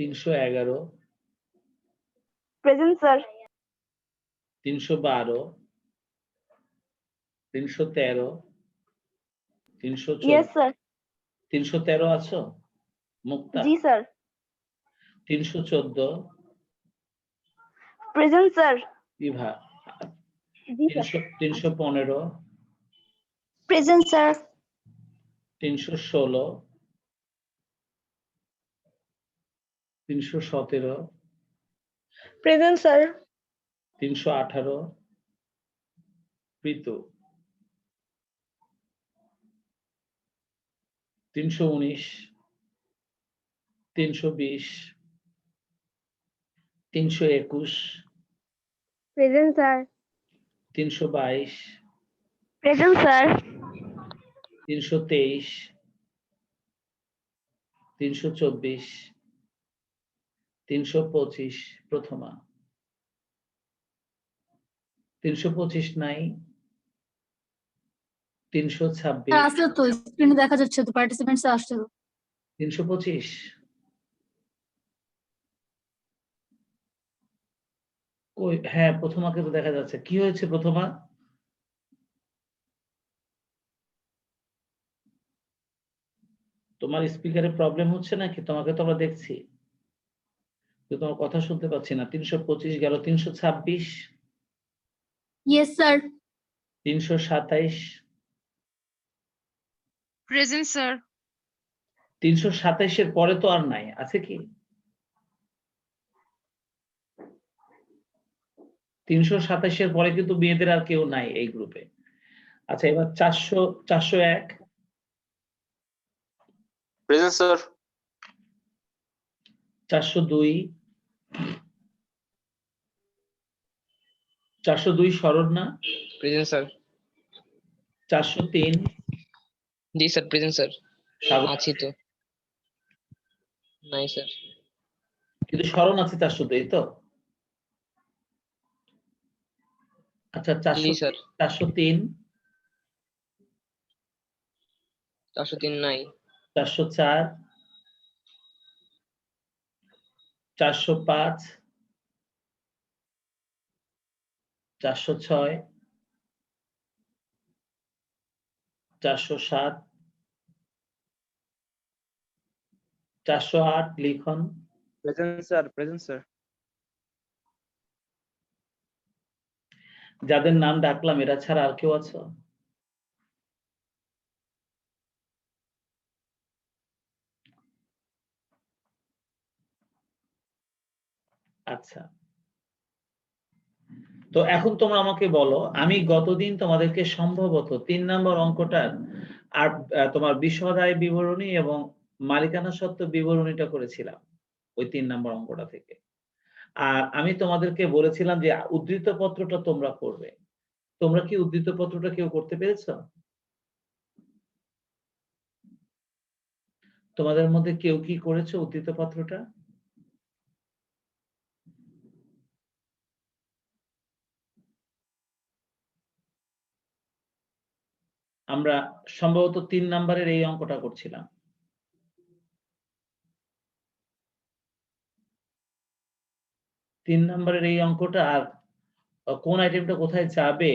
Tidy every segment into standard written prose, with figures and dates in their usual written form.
311, Present, sir. 312, 313, 314, Yes, sir. 313 আছো মুক্তা? Ji, sir. 314, Present, sir. বিভা। Ji, sir. 315, Present, sir. 316, 317, Present, sir. 318, Pritu, 319, 320, 321, Present, sir. 322, Present, sir. 323, 324, 325 প্রথমা, 325 নাই, 326, আসলে তো স্ক্রিনে দেখা যাচ্ছে তো পার্টিসিপেন্টস আসছে তো 325, কই? হ্যাঁ, প্রথমাকে তো দেখা যাচ্ছে। কি হয়েছে প্রথমা? তোমার স্পিকারে প্রবলেম হচ্ছে নাকি? তোমাকে তো আমরা দেখছি, তো তোমার কথা শুনতে পাচ্ছি না। 325 গেল, 326, ইয়েস স্যার 327, Present, sir. 327 এর পরে তো আর নাই, আছে কি? 327 এর পরে কিন্তু মেয়েদের আর কেউ নাই এই গ্রুপে। আচ্ছা, এবার 401, Present, sir. 402, 402 শরণ না? Present, sir. 403, जी sir, present, sir. সাগর, আছি তো। নাই sir. কিন্তু শরণ আছে 402 তো? আচ্ছা, জি sir. 403, 403 নাই। 404, 405, 406, 407, 408 লিখন। Present, sir. Present, sir. যাদের নাম ডাকলাম এরা ছাড়া আর কেউ আছো? আচ্ছা, তো এখন তোমরা আমাকে বলো, আমি গতদিন তোমাদেরকে সম্ভবত 3 নম্বর অঙ্কটার আর তোমার বিশদ বিবরণী এবং মালিকানা সত্ত্ব বিবরণীটা করেছিলাম ওই 3 নম্বর অঙ্কটা থেকে। আর আমি তোমাদেরকে বলেছিলাম যে উদ্ধৃত পত্রটা তোমরা করবে। তোমরা কি উদ্ধৃত পত্রটা কেউ করতে পেরেছো? তোমাদের মধ্যে কেউ কি করেছো উদ্ধৃত পত্রটা? আমরা সম্ভবত 3 নম্বরের এই অঙ্কটা করছিলাম। 3 নম্বরের এই অঙ্কটা আর কোন আইটেমটা কোথায় যাবে,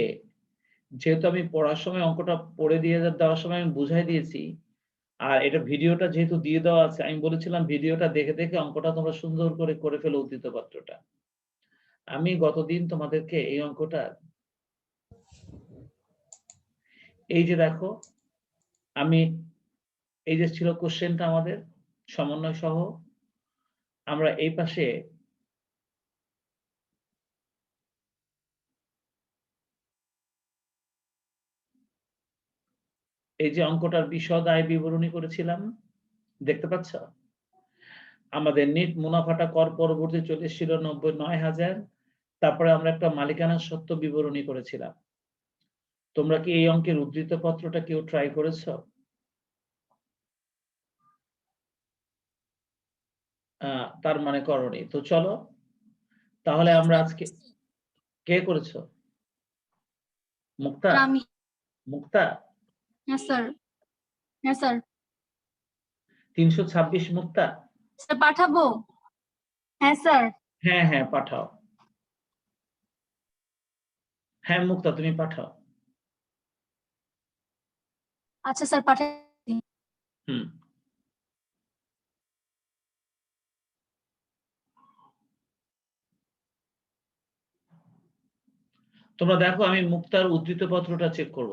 যেহেতু আমি পড়ার সময় অঙ্কটা পড়ে দিয়ে দেওয়ার সময় আমি বুঝাই দিয়েছি, আর এটা ভিডিওটা যেহেতু দিয়ে দেওয়া আছে, আমি বলেছিলাম ভিডিওটা দেখে দেখে অঙ্কটা তোমরা সুন্দর করে ফেলো উদ্ধৃত পত্রটা। আমি গতদিন তোমাদেরকে এই অঙ্কটা, এই যে দেখো, আমি এই যে ছিল কোশ্চেনটা আমাদের সমন্বয় সহ, আমরা এই পাশে এই যে অঙ্কটার বিশদ আয় বিবরণী করেছিলাম, দেখতে পাচ্ছ? আমাদের নেট মুনাফাটা কর পরবর্তী চলে এসেছিল ৯৯,০০০। তারপরে আমরা একটা মালিকানা সত্ত্ব বিবরণী করেছিলাম। তোমরা কি এই অঙ্কের উদ্ধৃত পত্রটা কেউ ট্রাই করেছো? তার মানে করনি। তো চলো তাহলে আমরা আজকে, কে করেছো? মুক্তা? আমি মুক্তা? হ্যাঁ স্যার হ্যাঁ স্যার 326 মুক্তা? স্যার পাঠাবো হ্যাঁ স্যার। হ্যাঁ হ্যাঁ পাঠাও। হ্যাঁ মুক্তা তুমি পাঠাও। আচ্ছা স্যার পাঠাই। হুম। তোমরা দেখো আমি মুক্তার উদ্ধৃত পত্রটা চেক করব।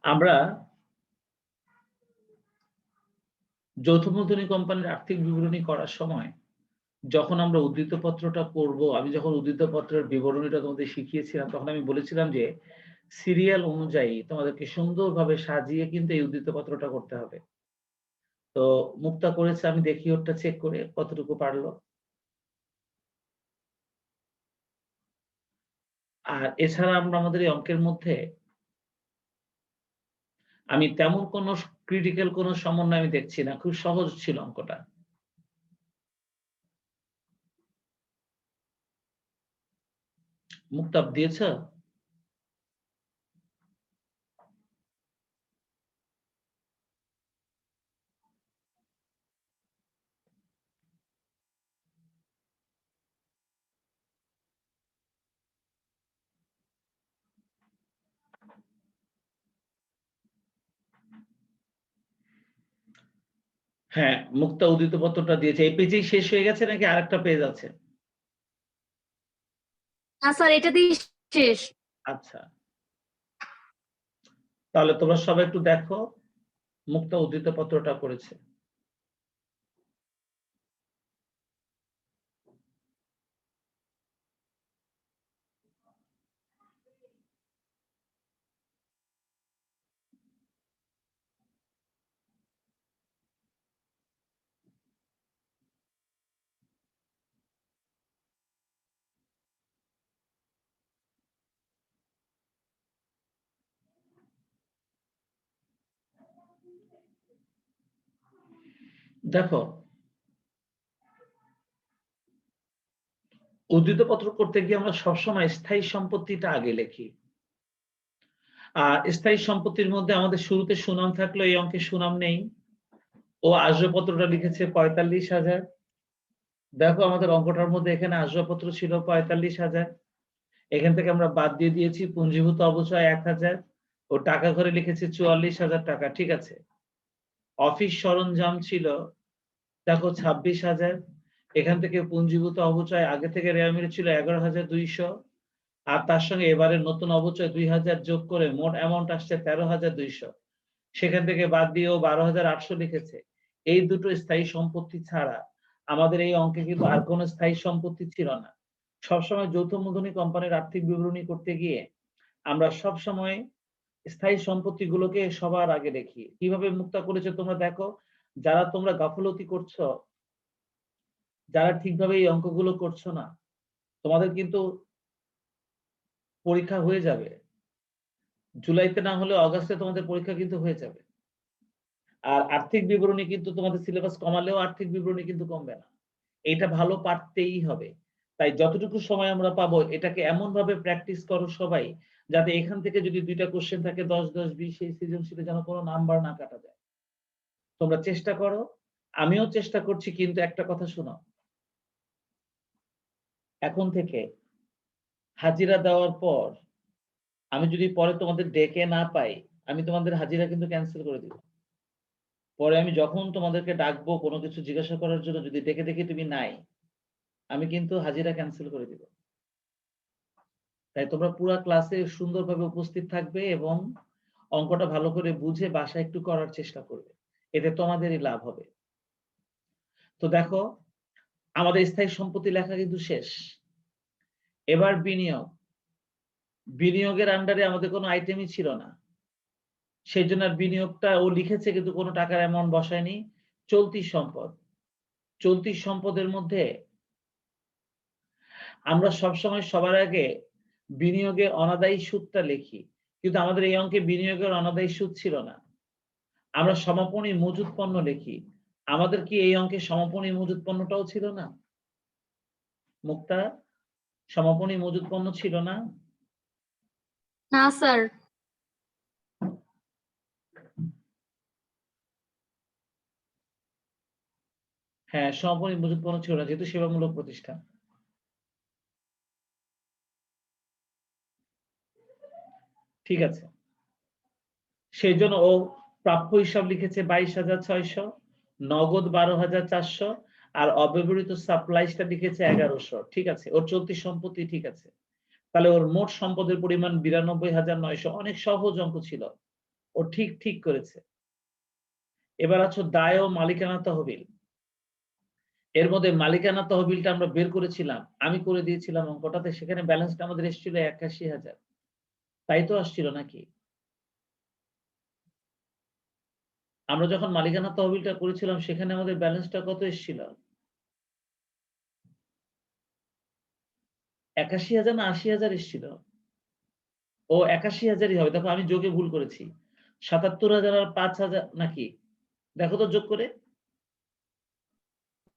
আমরা যৌথ মূলধনী কোম্পানির আর্থিক বিবরণী করার সময় যখন আমরা উদ্ধৃত পত্রটা করব, আমি যখন উদ্ধৃত পত্রের বিবরণীটা তোমাদের শিখিয়েছিলাম তখন আমি বলেছিলাম যে সিরিয়াল অনুযায়ী তোমাদেরকে সুন্দরভাবে সাজিয়ে কিন্তু এই উদ্ধৃত পত্রটা করতে হবে। তো মুক্তা করেছে, আমি দেখি ওরটা চেক করে কতটুকু পারলো। আর এছাড়া আমরা আমাদের এই অঙ্কের মধ্যে আমি তেমন কোনো ক্রিটিক্যাল কোনো সমন্বয় আমি দেখছি না, খুব সহজ ছিল অঙ্কটা। মুক্তা দিয়েছ? হ্যাঁ মুক্তা উদ্ধৃত পত্রটা দিয়েছে। এই পেজেই শেষ হয়ে গেছে নাকি আরেকটা পেজ আছে? না স্যার এটাতেই শেষ। আচ্ছা, তাহলে তোমরা সবাই একটু দেখো মুক্তা উদ্ধৃত পত্রটা করেছে। দেখো উদ্ধৃত পত্র করতে গিয়ে আমরা সবসময় স্থায়ী সম্পত্তিটা আগে লিখি। আর স্থায়ী সম্পত্তির মধ্যে আমাদের শুরুতে সুনাম থাকলো, এই অঙ্কে সুনাম নেই। ও আসবাবপত্রটা লিখেছে ৪৫,০০০। দেখো আমাদের অঙ্কটার মধ্যে এখানে আসবাবপত্র ছিল ৪৫,০০০। এখান থেকে আমরা বাদ দিয়ে দিয়েছি পুঞ্জীভূত অবচয় ১,০০০। ও টাকা ঘরে লিখেছে ৪৪,০০০ টাকা, ঠিক আছে। অফিস সরঞ্জাম ছিল দেখো ২৬,০০০। এখান থেকে পুঞ্জীভূত অবচয় আগে থেকে রেওয়া ছিল ১১,২০০। আর তার সঙ্গে এবারে নতুন অবচয় ২,০০০ যোগ করে মোট অ্যামাউন্ট আসছে ১৩,২০০। সেখান থেকে বাদ দিয়েও ১২,৮০০ লিখেছে। এই দুটো স্থায়ী সম্পত্তি ছাড়া আমাদের এই অঙ্কে কিন্তু আর কোনো স্থায়ী সম্পত্তি ছিল না। সবসময় যৌথ মূলধনী কোম্পানির আর্থিক বিবরণী করতে গিয়ে আমরা সবসময় স্থায়ী সম্পত্তিগুলোকে সবার আগে দেখি। কিভাবে মুক্তা করেছে তোমরা দেখো। যারা তোমরা গাফলতি করছো, যারা ঠিকভাবে এই অঙ্কগুলো করছো না, তোমাদের কিন্তু পরীক্ষা হয়ে যাবে। জুলাইতে না হলে অগাস্টে তোমাদের পরীক্ষা কিন্তু হয়ে যাবে। আর আর্থিক বিবরণী কিন্তু তোমাদের সিলেবাস কমালেও আর্থিক বিবরণী কিন্তু কমবে না। এটা ভালো পারতেই হবে। তাই যতটুকু সময় আমরা পাবো এটাকে এমন ভাবে প্র্যাকটিস করো সবাই, যাতে এখান থেকে যদি ২টা কোশ্চেন থাকে ১০, ১০, ২০ এই সৃজনশীলে যেন কোনো নাম্বার না কাটা যায়। তোমরা চেষ্টা করো, আমিও চেষ্টা করছি, কিন্তু একটা কথা শোনো। এখন থেকে হাজিরা দেওয়ার পর আমি যদি পরে তোমাদের ডেকে না পাই, আমি তোমাদের হাজিরা কিন্তু ক্যান্সেল করে দিব। পরে আমি যখন তোমাদেরকে ডাকবো কোনো কিছু জিজ্ঞাসা করার জন্য, যদি ডেকে দেখি তুমি নাই, আমি কিন্তু হাজিরা ক্যান্সেল করে দিব। তাই তোমরা পুরা ক্লাসে সুন্দরভাবে উপস্থিত থাকবে এবং অঙ্কটা ভালো করে বুঝে বাসায় একটু করার চেষ্টা করবে। এতে তোমাদেরই লাভ হবে। তো দেখো আমাদের স্থায়ী সম্পত্তি লেখা কিন্তু শেষ। এবার বিনিয়োগ। বিনিয়োগের আন্ডারে আমাদের কোনো আইটেমই ছিল না। সেই জন্য বিনিয়োগটা ও লিখেছে কিন্তু কোনো টাকার অ্যামাউন্ট বসায়নি। চলতি সম্পদ। চলতি সম্পদের মধ্যে আমরা সবসময় সবার আগে বিনিয়োগে অনাদায়ী সুদটা লিখি, কিন্তু আমাদের এই অঙ্কে বিনিয়োগের অনাদায়ী সুদ ছিল না। আমরা সমাপনী মজুত পণ্য লিখি। আমাদের কি এই অঙ্কে সমাপনী মজুত পণ্যটাও ছিল না? মুক্তা, সমাপনী মজুত পণ্য ছিল না? না স্যার। হ্যাঁ, সমাপনী মজুত পণ্য ছিল না যেহেতু সেবামূলক প্রতিষ্ঠান। ঠিক আছে, সেই জন্য ও প্রাপ্য হিসাব লিখেছে 22,600, নগদ 12,400 আর অব্যবহৃত সাপ্লাইসটা লিখেছে 1100। ঠিক আছে, ওর চলতি সম্পত্তি ঠিক আছে। তাহলে ওর মোট সম্পদের পরিমাণ 92,900। অনেক সহজ অঙ্ক ছিল, ও ঠিক করেছে। এবার আছো দায় ও মালিকানা তহবিল। এর মধ্যে মালিকানা তহবিলটা আমরা বের করেছিলাম, আমি করে দিয়েছিলাম অঙ্কটাতে। সেখানে ব্যালেন্সটা আমাদের এসেছিল 81,000, তাই তো আসছিল নাকি? আমরা যখন মালিকানা তহবিলটা করেছিলাম সেখানে আমাদের ব্যালেন্সটা কত এসেছিল? 81,000 না 80,000 এসেছিল? ও 81,000ই হবে। দেখো আমি যোগে ভুল করেছি, 77,000 আর 5,000 নাকি? দেখো তো যোগ করে।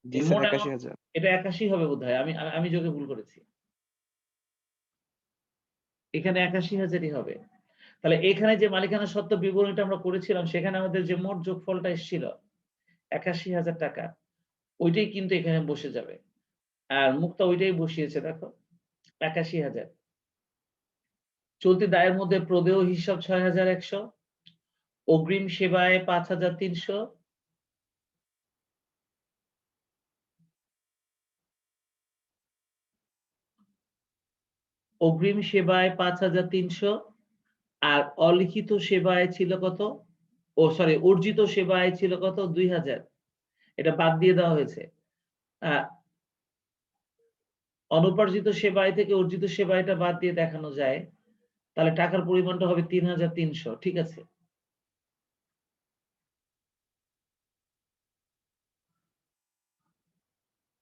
জি স্যার, 81,000। এটা 81 হবে বোধহয়। আমি যোগে ভুল করেছি, এখানে 81,000ই হবে। তাহলে এখানে যে মালিকানা সত্ত্ব বিবরণীটা আমরা করেছিলাম সেখানে আমাদের যে মোট যোগফলটা এসেছিল 81,000 টাকা, ওইটাই কিন্তু এখানে বসে যাবে। আর মুক্তা ওইটাই বসিয়েছে, দেখো 81,000। চলতি দায়ের মধ্যে প্রদেয় হিসাব 6,100, অগ্রিম সেবায় 5,300, অগ্রিম সেবায় 5,300 আর অলিখিত সেবায় ছিল কত? অর্জিত সেবায় ছিল কত? 2,000। এটা বাদ দিয়ে দেওয়া হয়েছে। অনুপার্জিত সেবায় থেকে অর্জিত সেবায়টা বাদ দিয়ে দেখানো যায়, তাহলে টাকার পরিমাণটা হবে 3,300। ঠিক আছে,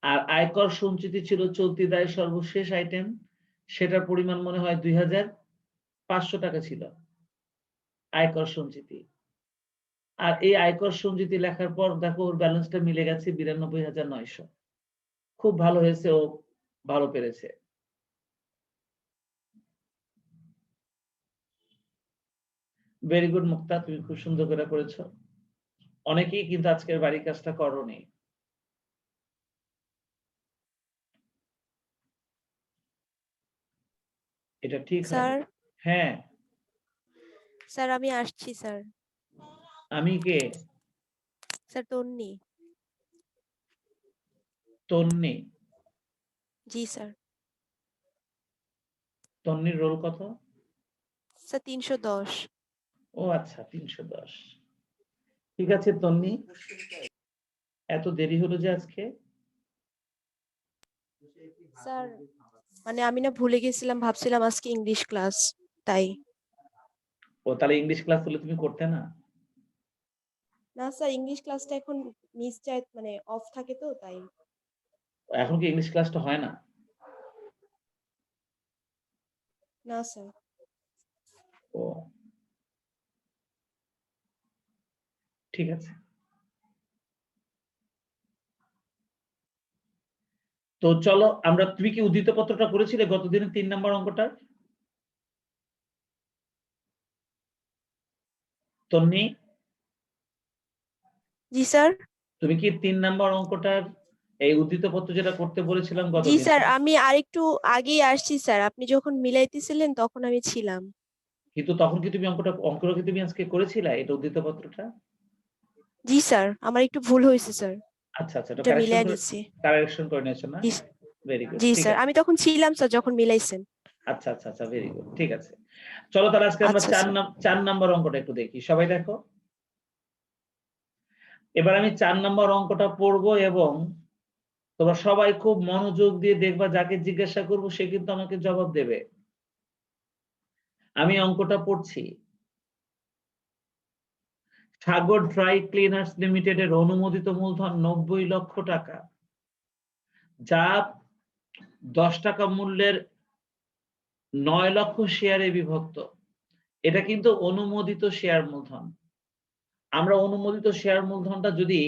আর আয়কর সঞ্চিতি ছিল চলতি দায়ের সর্বশেষ আইটেম, সেটার পরিমাণ মনে হয় 2,500 টাকা ছিল আয়কর সঞ্চিতি। আর এই আয়কর সঞ্চিতি লেখার পর দেখো ওর ব্যালেন্সটা মিলে গেছে 92,900। খুব ভালো হয়েছে, ও ভালো পেরেছে। ভেরি গুড মুক্তা, তুমি খুব সুন্দর করে করেছো। অনেকেই কিন্তু আজকের বাড়ির কাজটা করোনি। এটা ঠিক স্যার, হয়নি। হ্যাঁ, স্যার আমি আসছি স্যার। আমি কে? স্যার তন্নি। তন্নি? জি স্যার। তন্নির রোল কত? স্যার 310। ও আচ্ছা, 310। ঠিক আছে তন্নি, এত দেরি হলো যে আজকে? স্যার মানে আমি না ভুলে গেছিলাম, ভাবছিলাম আজকে ইংলিশ ক্লাস, তাই। ও তাহলে ইংলিশ ক্লাস হলে তুমি করতে না? না স্যার, ইংলিশ ক্লাসটা এখন মিস যায়, মানে অফ থাকে তো তাই। এখন কি ইংলিশ ক্লাসটা হয় না? না স্যার। ও ঠিক আছে। তো চলো আমরা, তুমি কি উদ্ধৃত পত্রটা করেছিলে গতদিনের 3 নম্বর অঙ্কটা? তন্নি, জি স্যার। তুমি কি 3 নম্বর অঙ্কটার এই উদ্ধৃত পত্র যেটা করতে বলেছিলাম জি গতদিন? স্যার, আমি আরেকটু আগেই আসছি স্যার, আপনি যখন মিলাইতেছিলেন তখন আমি ছিলাম। কিন্তু তখন কি তুমি অঙ্কটা কি তুমি আজকে করেছিলে এটা উদ্ধৃত পত্রটা? জি স্যার, আমার একটু ভুল হয়েছে স্যার, আচ্ছা আচ্ছা, এটা এটা মিলাই নিচ্ছি। কারেকশন করে নিয়েছো না? জি ভেরি গুড, জি ঠিক স্যার, আছে। আমি তখন ছিলাম স্যার যখন মিলাইছেন। আচ্ছা আচ্ছা আচ্ছা, ভেরি গুড, ঠিক আছে। চলো তাহলে আজকে আমরা আচ্ছা স্যার। 4 নম্বর অঙ্কটা একটু দেখি, সবাই দেখো। এবার আমি 4 নম্বর অঙ্কটা পড়বো এবং তোমরা সবাই খুব মনোযোগ দিয়ে দেখবা, যাকে জিজ্ঞাসা করবো সে কিন্তু আমাকে জবাব দেবে। আমি অঙ্কটা পড়ছি। সাগর ড্রাই ক্লিনার্স লিমিটেডের অনুমোদিত মূলধন 90 লক্ষ টাকা, যা 10 টাকা মূল্যের 9 লক্ষ শেয়ারে বিভক্ত। এটা কিন্তু অনুমোদিত শেয়ার মূলধন। আমরা অনুমোদিত শেয়ার মূলধনটা যদি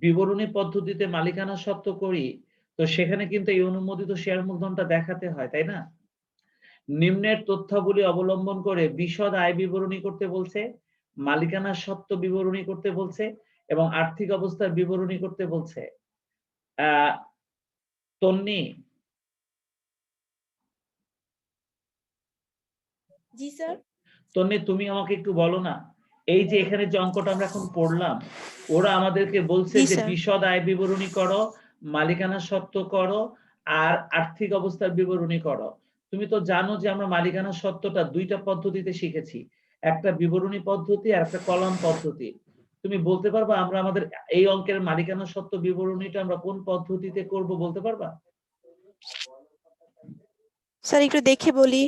বিবরণী পদ্ধতিতে মালিকানা সত্ত্ব করি, তো সেখানে কিন্তু এই অনুমোদিত শেয়ার মূলধনটা দেখাতে হয়, তাই না? নিম্নের তথ্যাবলী অবলম্বন করে বিশদ আয় বিবরণী করতে বলছে, মালিকানার সত্ত্ব বিবরণী করতে বলছে এবং আর্থিক অবস্থার বিবরণী করতে বলছে। তন্নি, জি স্যার। তন্নি তুমি আমাকে একটু বলো না, এই যে এখানে যে অঙ্কটা আমরা এখন পড়লাম, ওরা আমাদেরকে বলছে জি যে স্যার। বিশদ আয় বিবরণী করো, মালিকানার সত্ত্ব করো আর আর্থিক অবস্থার বিবরণী করো। তুমি তো জানো যে আমরা মালিকানার সত্ত্বটা দুইটা পদ্ধতিতে শিখেছি, একটা বিবরণী পদ্ধতি আর একটা কলাম পদ্ধতি। তুমি বলতে পারবা আমরা আমাদের এই অঙ্কের মালিকানার সত্ত্ব বিবরণীটা আমরা কোন পদ্ধতিতে করব, বলতে পারবা? স্যার একটু দেখে বলি।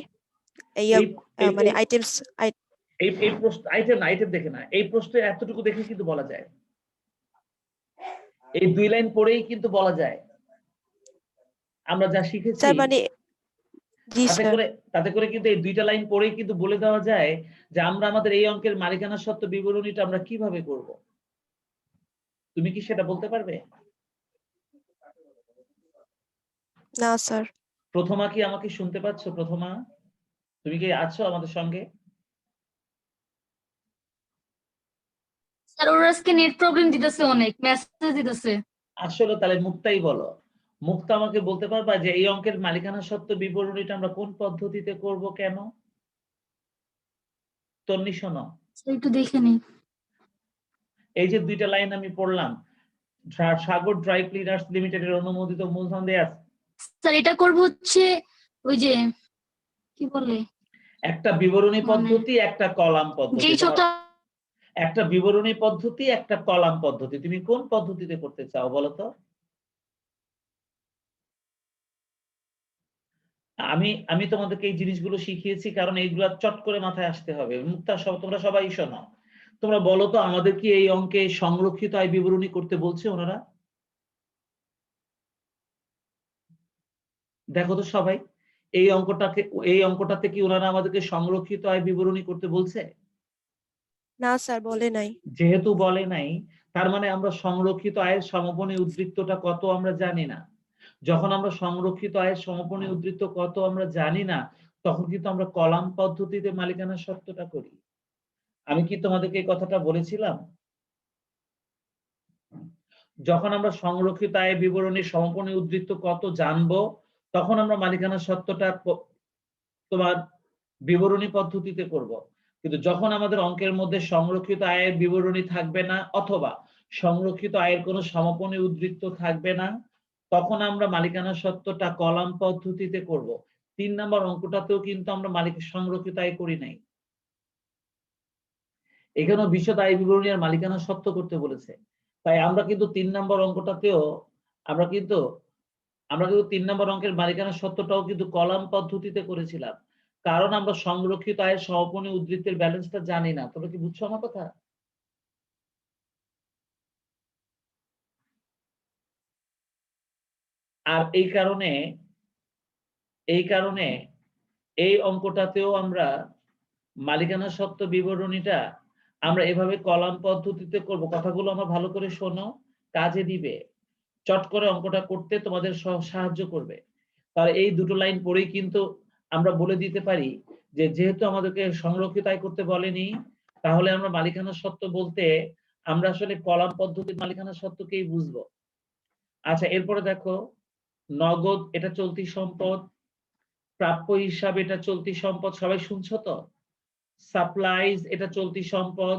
এই এই- মানে এই- আইটেমস এই প্রশ্ন আইটেম দেখে না, এই প্রশ্নে এতটুকু দেখে কিন্তু বলা যায়, এই 2 লাইন পড়েই কিন্তু বলা যায় আমরা যা শিখেছি। স্যার মানে জি স্যার। তাতে করে কিন্তু এই 2টা লাইন পড়েই কিন্তু বলে দেওয়া যায় যে আমরা আমাদের এই অঙ্কের মালিকানা সত্ত্ব বিবরণীটা আমরা কিভাবে করব। তুমি কি সেটা বলতে পারবে? না স্যার। প্রথমা কি আমাকে শুনতে পাচ্ছ? প্রথমা, তুমি কি আছো আমাদের সঙ্গে? স্যার ওর আজকে নেট প্রবলেম দিতেছে, অনেক মেসেজ দিতেছে। আসলে তাহলে মুক্তাই বলো, মুক্তা আমাকে বলতে পারবা যে এই অঙ্কের মালিকানা সত্ত্ব বিবরণীটা আমরা কোন পদ্ধতিতে করব, কেন? তন্নি শোনো, স্যার একটু দেখে নিই। এই যে 2টা লাইন আমি পড়লাম, সাগর ড্রাই ক্লিনার্স লিমিটেডের অনুমোদিত মূলধন দেয়া আছে। স্যার এটা করবো হচ্ছে ওই যে কি বলে একটা বিবরণী মানে পদ্ধতি, একটা কলাম পদ্ধতি। যেই ছকটা একটা বিবরণী পদ্ধতি, একটা কলাম পদ্ধতি, তুমি কোন পদ্ধতিতে করতে চাও বলো তো? আমি তোমাদেরকে এই জিনিসগুলো শিখিয়েছি কারণ এইগুলো চট করে মাথায় আসতে হবে। মুক্তা, তোমরা সবাই শোনো, তোমরা বলো তো আমাদের কি এই অঙ্কে সংরক্ষিত আয় বিবরণী করতে বলছে ওনারা? দেখো তো সবাই, এই অঙ্কটাতে কি ওনারা আমাদেরকে সংরক্ষিত আয় বিবরণী করতে বলছে? না স্যার বলে নাই। যেহেতু বলে নাই, তার মানে আমরা সংরক্ষিত আয়ের সমাপনী উদ্বৃত্তটা কত আমরা জানি না। যখন আমরা সংরক্ষিত আয়ের সমাপনী উদ্বৃত্ত কত আমরা জানি না, তখন কিন্তু আমরা কলাম পদ্ধতিতে মালিকানা সত্ত্বটা করি। আমি কি তোমাদেরকে এই কথাটা বলেছিলাম? যখন আমরা সংরক্ষিত আয়ের বিবরণীর সমাপনী উদ্বৃত্ত কত জানবো, তখন আমরা মালিকানা সত্ত্বটা তোমার বিবরণী পদ্ধতিতে করব। কিন্তু যখন আমাদের অঙ্কের মধ্যে সংরক্ষিত আয়ের বিবরণী থাকবে না অথবা সংরক্ষিত আয়ের কোনো সমাপনী উদ্বৃত্ত থাকবে না, তখন আমরা মালিকানা সত্ত্বটা কলাম পদ্ধতিতে করব। 3 নম্বর অঙ্কটাতেও কিন্তু আমরা সংরক্ষিত আয় করি নাই, এখানেও বিশদ আয় বিবরণী আর মালিকানা সত্ত্ব করতে বলেছে। তাই আমরা কিন্তু 3 নম্বর অঙ্কটাতেও আমরা কিন্তু 3 নম্বর অঙ্কের মালিকানা সত্ত্বটাও কিন্তু কলাম পদ্ধতিতে করেছিলাম, কারণ আমরা সংরক্ষিত আয়ের সমাপনী উদ্বৃত্তের ব্যালেন্সটা জানি না। তোমরা কি বুঝছো আমার কথা? আর এই কারণে এই অঙ্কটাতেও আমরা মালিকানা সত্ত্ব বিবরণীটা আমরা এভাবে কলাম পদ্ধতিতে করব। কথাগুলো আমার ভালো করে শোনো, কাজে দিবে, চট করে অঙ্কটা করতে তোমাদের সাহায্য করবে। তাহলে এই 2টো লাইন পড়েই কিন্তু আমরা বলে দিতে পারি যে যেহেতু আমাদেরকে সংরক্ষিত আয় করতে বলেনি, তাহলে আমরা মালিকানা সত্ত্ব বলতে আমরা আসলে কলাম পদ্ধতির মালিকানা সত্ত্বকেই বুঝবো। আচ্ছা, এরপরে দেখো, নগদ এটা চলতি সম্পদ, প্রাপ্য হিসাব এটা চলতি সম্পদ, সবাই শুনছো তো? সাপ্লাইজ এটা চলতি সম্পদ,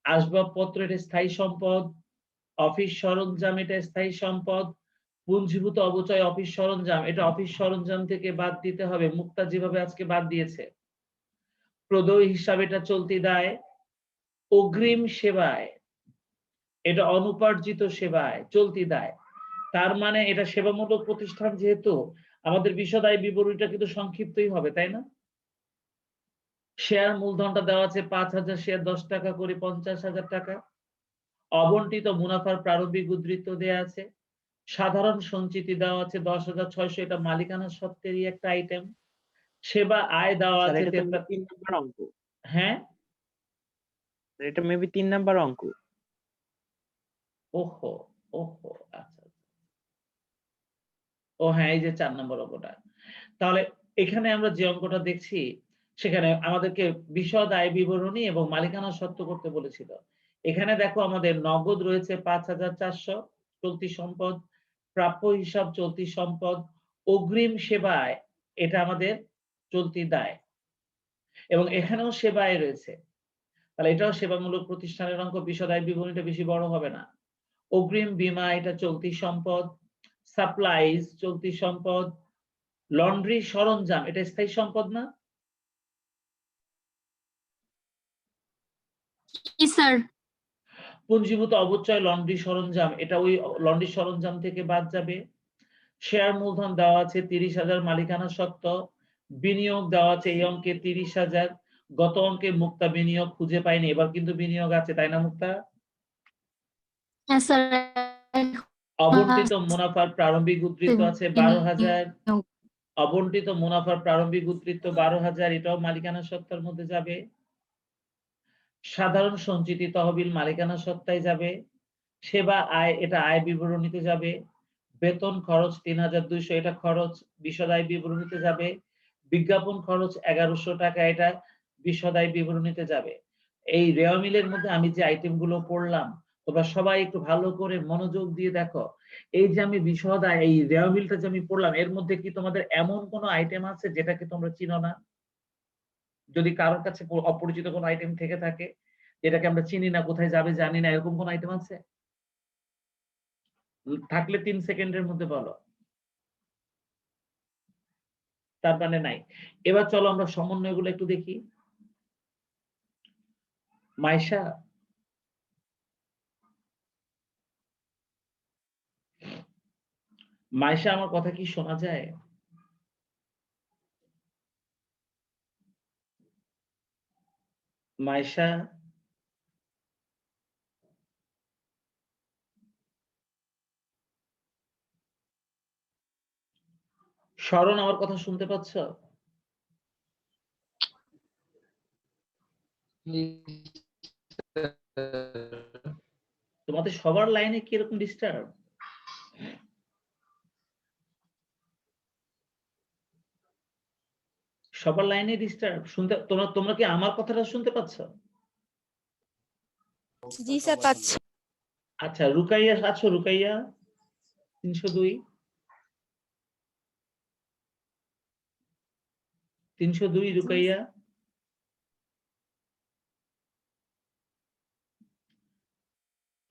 আসবাবপত্র এটা স্থায়ী সম্পদ, অফিস সরঞ্জাম এটা স্থায়ী সম্পদ, পুঞ্জীভূত অবচয় অফিস সরঞ্জাম এটা অফিস সরঞ্জাম থেকে বাদ দিতে হবে, মুক্তা যেভাবে আজকে বাদ দিয়েছে। প্রদেয় হিসাব এটা চলতি দায়, অগ্রিম সেবায় এটা অনুপার্জিত সেবায় চলতি দায়। তার মানে এটা সেবামূলক প্রতিষ্ঠান, যেহেতু আমাদের বিশদ আয় বিবরণীটা কিন্তু সংক্ষিপ্তই হবে, তাই না? শেয়ার মূলধনটা দেওয়া আছে 5,000 শেয়ার 10 টাকা করে 50,000 টাকা। অবন্টিত মুনাফার প্রারম্ভিক উদ্ধৃত্ত দেওয়া আছে। সাধারণ সঞ্চিতি দেওয়া আছে 10,600, এটা মালিকানা সত্ত্বেরই একটা আইটেম। সেবা আয় দেওয়া স্যার আছে এটা তো 3 নাম্বার অঙ্ক। হ্যাঁ, এটা মেবি 3 নাম্বার অঙ্ক। ওহো ওহো, আচ্ছা। ও হ্যাঁ, এই যে 4 নম্বর অঙ্কটা। তাহলে এখানে আমরা যে অঙ্কটা দেখছি সেখানে আমাদেরকে বিশদ আয় বিবরণী এবং মালিকানা সত্ত্ব করতে বলেছিল। এখানে দেখো আমাদের নগদ রয়েছে ৫,৪০০ চলতি সম্পদ, প্রাপ্য হিসাব চলতি সম্পদ, অগ্রিম সেবায় এটা আমাদের চলতি দায় এবং এখানেও সেবা আয় রয়েছে। তাহলে এটাও সেবামূলক প্রতিষ্ঠানের অঙ্ক, বিশদ আয় বিবরণীটা বেশি বড় হবে না। অগ্রিম বীমা এটা চলতি সম্পদ, সাপ্লাইজ চলতি সম্পদ, লন্ড্রি সরঞ্জাম এটা স্থায়ী সম্পদ না? জি স্যার। পুঞ্জীভূত অবচয় লন্ড্রি সরঞ্জাম এটা ওই লন্ড্রি সরঞ্জাম থেকে বাদ যাবে। শেয়ার মূলধন দেওয়া আছে ৩০,০০০, মালিকানা সত্ত্ব বিনিয়োগ দেওয়া আছে এই অঙ্কে ৩০,০০০। গত অঙ্কে মুক্তা বিনিয়োগ খুঁজে পাইনি, এবার কিন্তু বিনিয়োগ আছে, তাই না মুক্তা? হ্যাঁ স্যার। অবন্টিত মুনাফার প্রারম্ভিক উদ্ধৃত আছে ১২,০০০। অবন্টিত মুনাফার প্রারম্ভিক উদ্ধৃত ১২,০০০, এটাও মালিকানা সত্ত্বের মধ্যে যাবে। সাধারণ সঞ্চিতি তহবিল মালিকানা সত্ত্বায় যাবে। সেবা আয় এটা আয় বিবরণীতে যাবে। বেতন খরচ ৩,২০০ এটা খরচ বিশদ আয় বিবরণীতে যাবে। বিজ্ঞাপন খরচ ১১০০ টাকা এটা বিশদ আয় বিবরণীতে যাবে। এই রেওয়া মিলের মধ্যে আমি যে আইটেম গুলো পড়লাম তোমরা সবাই একটু ভালো করে মনোযোগ দিয়ে দেখো। এই যে আমি বিশদ আয় এই রেওয়া মিলটা যে আমি পড়লাম এর মধ্যে কি তোমাদের এমন কোনো আইটেম আছে যেটাকে তোমরা চিনো না? যদি কারোর কাছে অপরিচিত কোনো আইটেম থেকে থাকে যেটাকে আমরা চিনি না, কোথায় যাবে জানি না, এরকম কোন আইটেম আছে? থাকলে ৩ সেকেন্ডের মধ্যে বলো। তার মানে নাই। এবার চলো আমরা সমন্বয়গুলো একটু দেখি। মাইশা, মাইশা আমার কথা কি শোনা যায়? মাইশা, শরণ আমার কথা শুনতে পাচ্ছ? জি স্যার। তোমাদের সবার লাইনে কি এরকম ডিস্টার্ব? সবার লাইনে ডিস্টার্ব শুনতে? তোমরা কি আমার কথাটা শুনতে পাচ্ছ? জি স্যার পাচ্ছি। আচ্ছা, রুকাইয়া আছো? রুকাইয়া ৩০২ ৩০২ রুকাইয়া।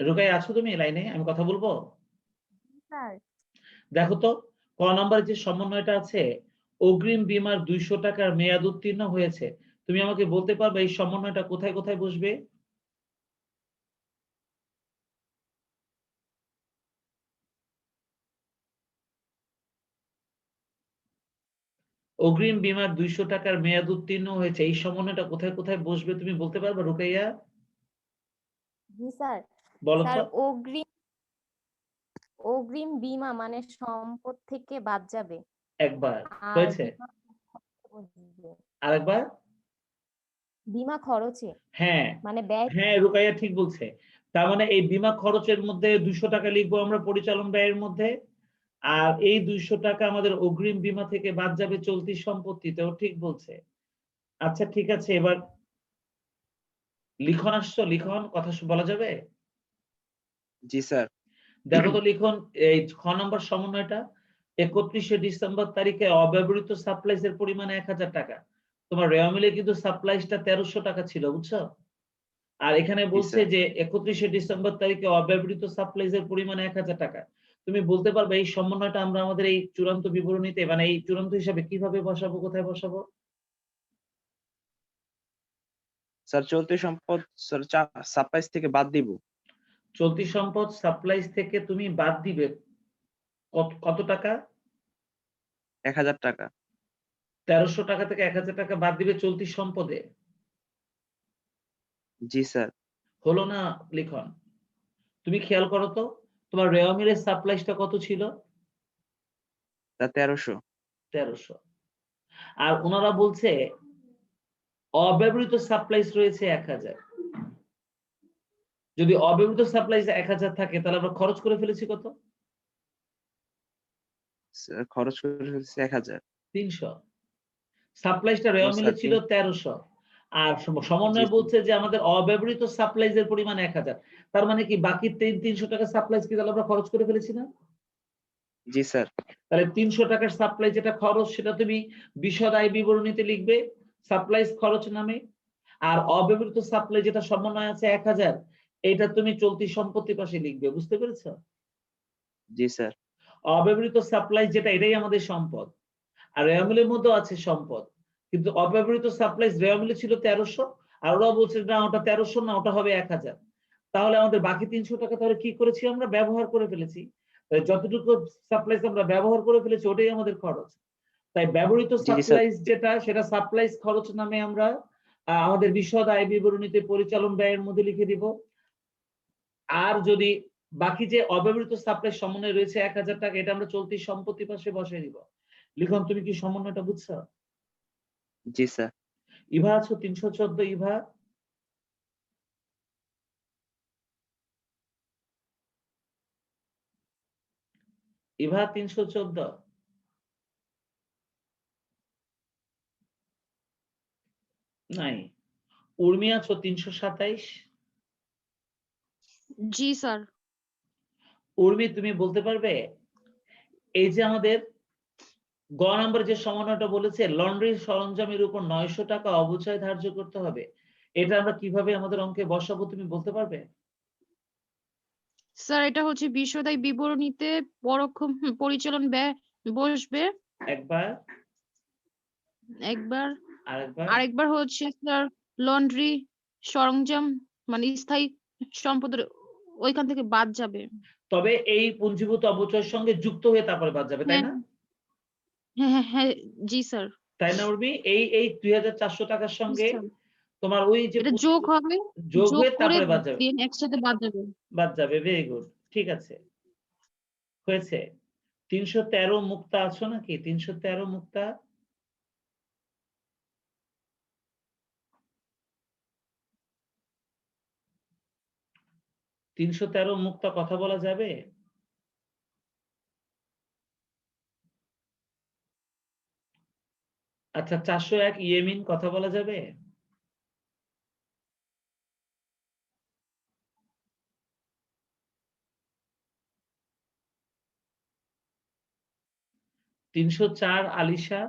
রুকাইয়া আছো তুমি লাইনে? আমি কথা বলবো? স্যার দেখো তো ক নম্বরে যে সমন্বয়টা আছে, অগ্রিম বীমার ২০০ টাকার মেয়াদ উত্তীর্ণ হয়েছে। তুমি আমাকে বলতে পারবে এই সমন্বয়টা কোথায় কোথায় বসবে? অগ্রিম বীমার ২০০ টাকার মেয়াদ উত্তীর্ণ হয়েছে, এই সমন্বয়টা কোথায় কোথায় বসবে তুমি বলতে পারবে রুকাইয়া? জি স্যার। বলো স্যার তো। অগ্রিম বীমা মানে সম্পদ থেকে বাদ যাবে। একবার আর হয়েছে, বসবে। আরেকবার। বীমা খরচে হ্যাঁ মানে ব্যয়। হ্যাঁ, রুকাইয়া ঠিক বলছে। তার মানে এই বীমা খরচের মধ্যে ২০০ টাকা লিখবো আমরা পরিচালন ব্যয়ের মধ্যে, আর এই ২০০ টাকা আমাদের অগ্রিম বীমা থেকে বাদ যাবে চলতি সম্পত্তিতেও। ঠিক বলছে। আচ্ছা ঠিক আছে, এবার লিখন আসছো, লিখন কথা বলা যাবে? জি স্যার। দেখো তো লিখন, এই খ নম্বর সমন্বয়টা ৩১শে ডিসেম্বর তারিখে অব্যবহৃত সাপ্লাইজ এর পরিমাণ ১,০০০ টাকা। তোমার রেওয়া মিলে কিন্তু সাপ্লাইজটা ১৩০০ টাকা ছিল, বুঝছো? আর এখানে বলছে স্যার। যে ৩১শে ডিসেম্বর তারিখে অব্যবহৃত সাপ্লাইজ এর পরিমাণ ১,০০০ টাকা। তুমি বলতে পারবে এই সমন্বয়টা আমরা আমাদের এই চূড়ান্ত বিবরণীতে মানে এই চূড়ান্ত হিসাবে কিভাবে বসাবো, কোথায় বসাবো? স্যার চলতি সম্পদ স্যার সাপ্লাইজ থেকে বাদ দিব। চলতি সম্পদ সাপ্লাইজ থেকে তুমি বাদ দিবে কত টাকা? ১,০০০ টাকা। ১৩০০ টাকা থেকে ১,০০০ টাকা বাদ দিবে চলতি সম্পদে। জি স্যার। হলো না লিখন? তুমি খেয়াল করো তো তোমার রেওয়া মিলের সাপ্লাইজটা কত ছিল? তা ১৩০০। ১৩০০। আর ওনারা বলছে অব্যবহৃত সাপ্লাইজ রয়েছে ১,০০০। যদি অব্যবহৃত সাপ্লাইজ ১,০০০ থাকে তাহলে আমরা খরচ করে ফেলেছি কত? স্যার খরচ করে ফেলছি ১,০০০। ৩০০। সাপ্লাইসটা রেওয়া মিলে স্যার, ছিল 1300, আর সমন্বয় জি, বলছে যে আমাদের অব্যবহৃত সাপ্লাইজের পরিমাণ 1000। তার মানে কি বাকি 300 টাকা সাপ্লাইজ কি তাহলে আমরা খরচ করে ফেলেছি না? জি স্যার, তাহলে 300 টাকার সাপ্লাই যেটা খরচ সেটা তুমি বিশদ আয় বিবরণীতে লিখবে সাপ্লাইজ খরচ নামে। আর অব্যবহৃত সাপ্লাই যেটা সমন্বয় আছে 1000, এটা তুমি চলতি সম্পত্তি পাশে লিখবে। বুঝতে পেরেছো? জি স্যার, অব্যবহৃত সাপ্লাই যেটা এটাই আমাদের সম্পদ। আর রেওয়ামিলের মধ্যেও আছে সম্পদ। কিন্তু অব্যবহৃত সাপ্লাইজ রেওয়ামিলে ছিল 1300, আর ওরা বলছে না ওটা 1300 না, ওটা হবে 1000। তাহলে আমাদের বাকি 300 টাকা তাহলে কি করেছি আমরা? ব্যবহার করে ফেলেছি। তাই যতটুকু সাপ্লাইজ আমরা ব্যবহার করে ফেলেছি ওটাই আমাদের খরচ। তাই ব্যবহৃত জি স্যার, সাপ্লাইজ যেটা সেটা সাপ্লাইজ খরচ নামে আমরা আমাদের বিশদ আয় বিবরণীতে পরিচালন ব্যয়ের মধ্যে লিখে দিব। আর যদি বাকি যে অব্যবহৃত সাপ্লাই সমন্বয় রয়েছে 1000 টাকা, এটা আমরা চলতি সম্পত্তি পাশে বসাই দিব। লিখন, তুমি কি সমন্বয়টা বুঝছো? জি স্যার, ইভা আছো? 314 ইভা। ইভা 314 নাই। উর্মি আছো? 327। জি স্যার। উর্মি, তুমি বলতে পারবে এই যে আমাদের গ নাম্বার যে সমন্বয়টা বলেছে লন্ড্রির সরঞ্জামের উপর 900 টাকা অবচয় ধার্য করতে হবে, এটা আমরা কিভাবে আমাদের অঙ্কে বসাবো তুমি বলতে পারবে? স্যার এটা হচ্ছে বিশদায় বিবরণীতে পরোক্ষ পরিচালন ব্যয় বসবে একবার, একবার, আরেকবার। আরেকবার হচ্ছে স্যার লন্ড্রি সরঞ্জাম মানে স্থায়ী সম্পদের ওইখান থেকে বাদ যাবে। তবে এই পুঞ্জীভূত অবচয়ের সঙ্গে যুক্ত হয়ে তারপরে বাদ যাবে, তাই হ্যাঁ না? হ্যাঁ হ্যাঁ হ্যাঁ, জি স্যার। তাই না উর্মি? এই 2400 টাকার সঙ্গে স্যার, তোমার ওই যে এটা যোগ হবে, যোগ যোগ হয়ে করে তারপরে বাদ যাবে। দিন একসাথে বাদ যাবে। বাদ যাবে, ভেরি গুড, ঠিক আছে, হয়েছে। 313 মুক্তা আছো নাকি? 313 মুক্তা। তিনশো তেরো মুক্তা কথা বলা যাবে? আচ্ছা, 401 ইয়েমিন কথা বলা যাবে? তিনশো চার আলিশা।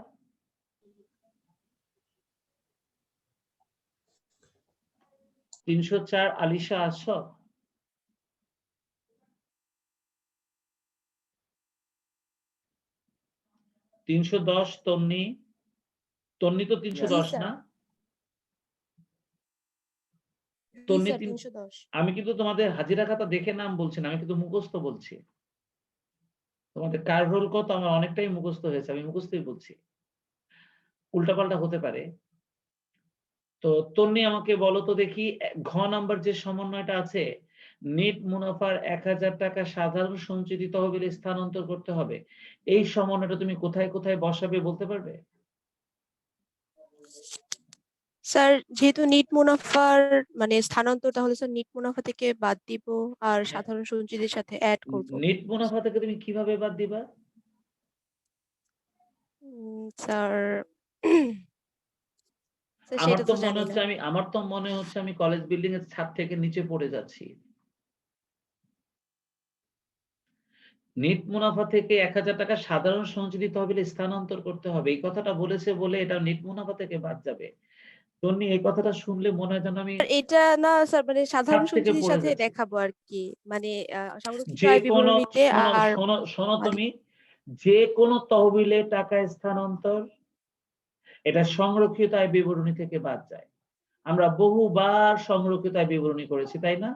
তিনশো চার আলিশা আছো? তিনশো দশ তন্নি। তন্নি তো 310 স্যার। না? জি তন্নি স্যার, 3। 310। আমি কিন্তু তোমাদের হাজিরা খাতা দেখে নাম বলছি না, আমি কিন্তু মুখস্থ বলছি। তোমাদের কার রোল কত আমার অনেকটাই মুখস্থ হয়েছে, আমি মুখস্থই বলছি, উল্টাপাল্টা হতে পারে। তো তন্নি আমাকে বলো তো দেখি, ঘ নাম্বার যে সমন্বয়টা আছে, নেট মুনাফার 1000 টাকা সাধারণ সঞ্চিতি তহবিলে স্থানান্তর করতে হবে, এই সমন্বয়টা তুমি কোথায় কোথায় বসাবে বলতে পারবে? স্যার যেহেতু নিট মুনাফার মানে স্থানান্তর, তাহলে স্যার নিট মুনাফা থেকে বাদ দিব আর সাধারণ সঞ্চিতির সাথে অ্যাড করব। নেট মুনাফা থেকে তুমি কিভাবে বাদ দিবা? স্যার স্যার আমার সেটা তো তো মনে জানি হচ্ছে না। আমি কলেজ বিল্ডিং এর ছাদ থেকে নিচে পড়ে যাচ্ছি। নেট মুনাফা থেকে 1000 টাকা সাধারণ সঞ্চিতি তহবিলে স্থানান্তর করতে হবে, এই কথাটা বলেছে বলে এটা নেট মুনাফা থেকে বাদ যাবে। তন্নি, এই কথাটা শুনলে মনে হয় যেন আমি আর এটা না স্যার, মানে ছাদ সাধারণ থেকে সঞ্চিতির পড়ে সাথে যাচ্ছি। দেখাবো আর কি, মানে সংরক্ষিত যে আয় কোনো, বিবরণীতে শোনো আর শোনো শোনো মানে তুমি, যে কোনো তহবিলে টাকা স্থানান্তর এটা সংরক্ষিত আয় বিবরণী থেকে বাদ যায়। আমরা বহুবার সংরক্ষিত আয় বিবরণী করেছি, তাই না?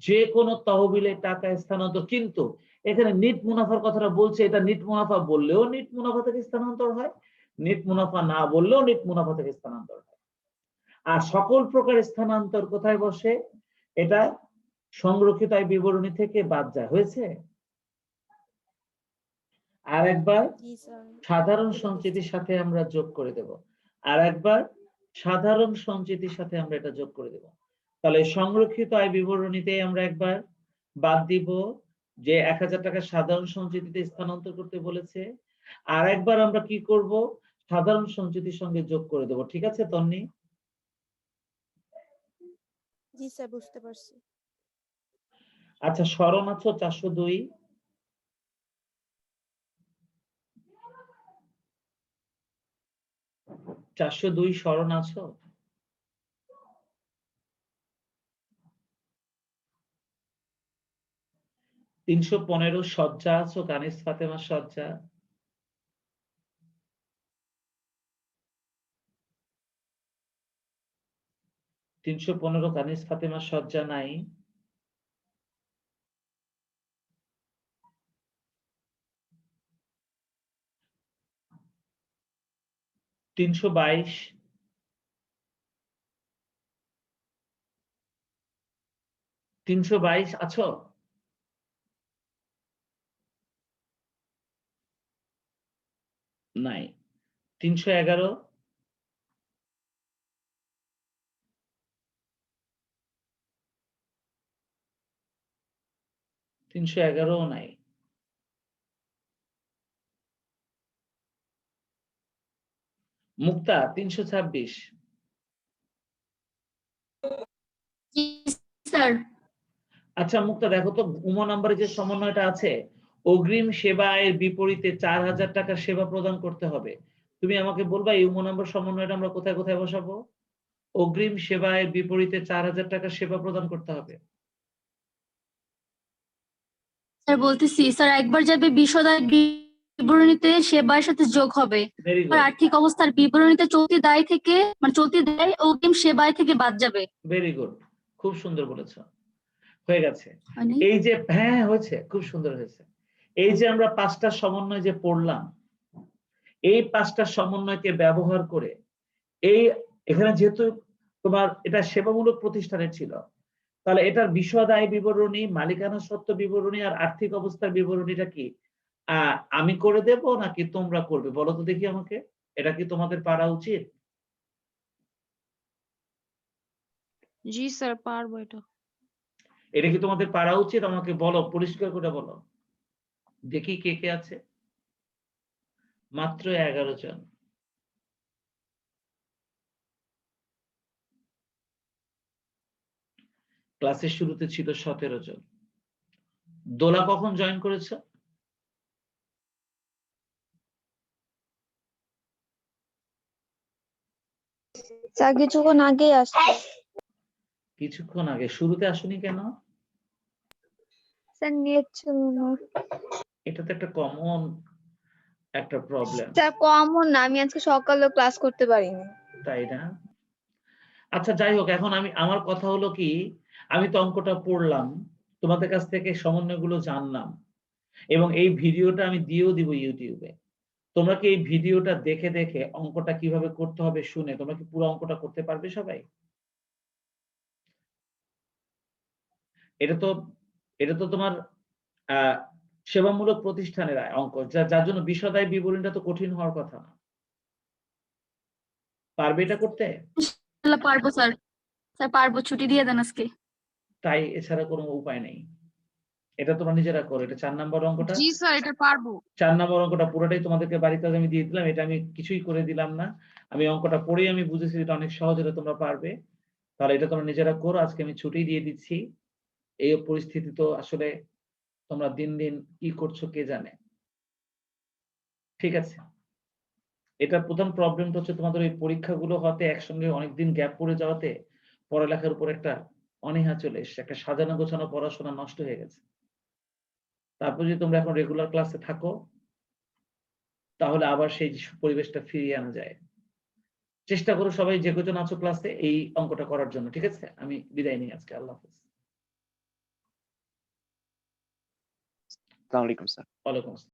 যে কোনো তহবিলে টাকা স্থানান্তর, কিন্তু এখানে নিট মুনাফার কথাটা বলছে, এটা নিট মুনাফা বললেও নিট মুনাফা থেকে স্থানান্তর হয়, নিট মুনাফা না বললেও নিট মুনাফা থেকে স্থানান্তর হয়। আর সকল প্রকার স্থানান্তর কোথায় বসে? এটা সংরক্ষিত আয় বিবরণী থেকে বাদ যায়। হয়েছে? আর একবার জি স্যার। সাধারণ সঞ্চিতির সাথে আমরা যোগ করে দেব, আর একবার সাধারণ সঞ্চিতির সাথে আমরা এটা যোগ করে দেব। তাহলে সংরক্ষিত আয় বিবরণীতে আমরা একবার বাদ দিব যে 1000 টাকা সাধারণ সঞ্চিতিতে স্থানান্তর করতে বলেছে, আর একবার আমরা কি করব, সাধারণ সঞ্চিতির সঙ্গে যোগ করে দেবো, ঠিক আছে তন্নি? জি স্যার, বুঝতে পারছি। আচ্ছা, স্মরণ আছো 402? স্মরণ আছো? 315 সজ্জা আছো, কানিজ ফাতেমার সজ্জা? 315 কানিজ ফাতেমার সজ্জা নাই? 322? 322 আছো? নাই। 311? 311ও নাই। মুক্তা 326? স্যার আচ্ছা মুক্তা, দেখো তো উমা নাম্বারে যে সমন্বয়টা আছে, অগ্রিম সেবা এর বিপরীতে 4000 টাকা সেবা প্রদান করতে হবে। তুমি আমাকে বলবা এই উমা নাম্বার সমন্বয়টা আমরা কোথায় কোথায় বসাবো? অগ্রিম সেবা এর বিপরীতে 4000 টাকা সেবা প্রদান করতে হবে। স্যার বলতেছি, স্যার একবার যাবে বিশদায় বিবরণীতে সেবার সাথে যোগ হবে। ভেরি আর গুড, আর্থিক অবস্থার বিবরণীতে চলতি দায় থেকে মানে চলতি দায় অগ্রিম সেবায় থেকে বাদ যাবে। ভেরি গুড, খুব সুন্দর বলেছো, হয়ে গেছে। মানে এই যে হ্যাঁ হয়েছে, খুব সুন্দর হয়েছে। এই যে আমরা 5টা সমন্বয় যে পড়লাম, এই 5টা সমন্বয়কে ব্যবহার করে এই এখানে যেহেতু তোমার এটা সেবামূলক প্রতিষ্ঠানের ছিল, তাহলে এটার বিশদ আয় বিবরণী, মালিকানা সত্ত্ব বিবরণী আর আর্থিক অবস্থার বিবরণীটা কি আমি করে দেব নাকি তোমরা করবে? বলো তো দেখি আমাকে, এটা কি তোমাদের পারা উচিত? জি স্যার, পারবো এটা। এটা কি তোমাদের পারা উচিত? আমাকে বলো, পরিষ্কার করে বলো দেখি কে কে আছে। মাত্র 11 জন। ক্লাসের শুরুতে ছিল 17 জন। দোলা কখন জয়েন করেছো? স্যার কিছুক্ষণ আগেই আসছে। কিছুক্ষণ আগে। শুরুতে আসোনি কেন? স্যার নেট ছিল না। এটা তো একটা কমন একটা প্রবলেম, স্যার কমন না, আমি আজকে সকালেও ক্লাস করতে পারিনি। তাই না? আচ্ছা যাই হোক, এখন আমার কথা হলো কি, আমি তো অঙ্কটা পড়লাম, তোমাদের কাছ থেকে সমন্বয়গুলো জানলাম, এবং এই ভিডিওটা আমি দিয়েও দিব ইউটিউবে। তোমরা কি এই ভিডিওটা দেখে দেখে অঙ্কটা কিভাবে করতে হবে শুনে তোমরা কি পুরো অঙ্কটা করতে পারবে সবাই? এটা তো এটা তো তোমার আহ সেবামূলক প্রতিষ্ঠানের অঙ্ক, যার জন্য বিশদ আয় বিবরণীটা তো কঠিন হওয়ার কথা না। পারবে এটা করতে? ইনশাআল্লাহ পারবো স্যার। স্যার পারবো, ছুটি দিয়ে দেন আজকে। তাই, এছাড়া কোনো উপায় নেই। এটা তোমরা নিজেরা করো। এটা 4 নাম্বার অঙ্কটা। জি স্যার, এটা পারবো। 4 নাম্বার অঙ্কটা পুরোটাই তোমাদেরকে বাড়িতে আজ আমি দিয়ে দিলাম। এটা আমি কিছুই করে দিলাম না। আমি অঙ্কটা পড়েই আমি বুঝেছি এটা অনেক সহজ, এটা তোমরা পারবে। তাহলে এটা তোমরা নিজেরা করো। আজকে আমি ছুটি দিয়ে দিচ্ছি। এই পরিস্থিতি তো আসলে তোমরা দিন দিন কি করছো কে জানে। ঠিক আছে? এটার প্রধান প্রবলেমটা হচ্ছে তোমাদের ওই পরীক্ষাগুলো হতে একসঙ্গে অনেকদিন গ্যাপ পড়ে যাওয়াতে পড়ালেখার উপর একটা অনীহা চলে এসেছে। একটা সাজানো গোছানো পড়াশোনা নষ্ট হয়ে গেছে। তারপর যদি তোমরা এখন রেগুলার ক্লাসে থাকো, তাহলে আবার সেই পরিবেশটা ফিরিয়ে আনা যায়। চেষ্টা করো সবাই যে কজন আছো ক্লাসে এই অঙ্কটা করার জন্য। ঠিক আছে? আমি বিদায় নিই আজকে। আল্লাহ হাফেজ। আসসালামু আলাইকুম স্যার। ওয়ালাইকুম আসসালাম।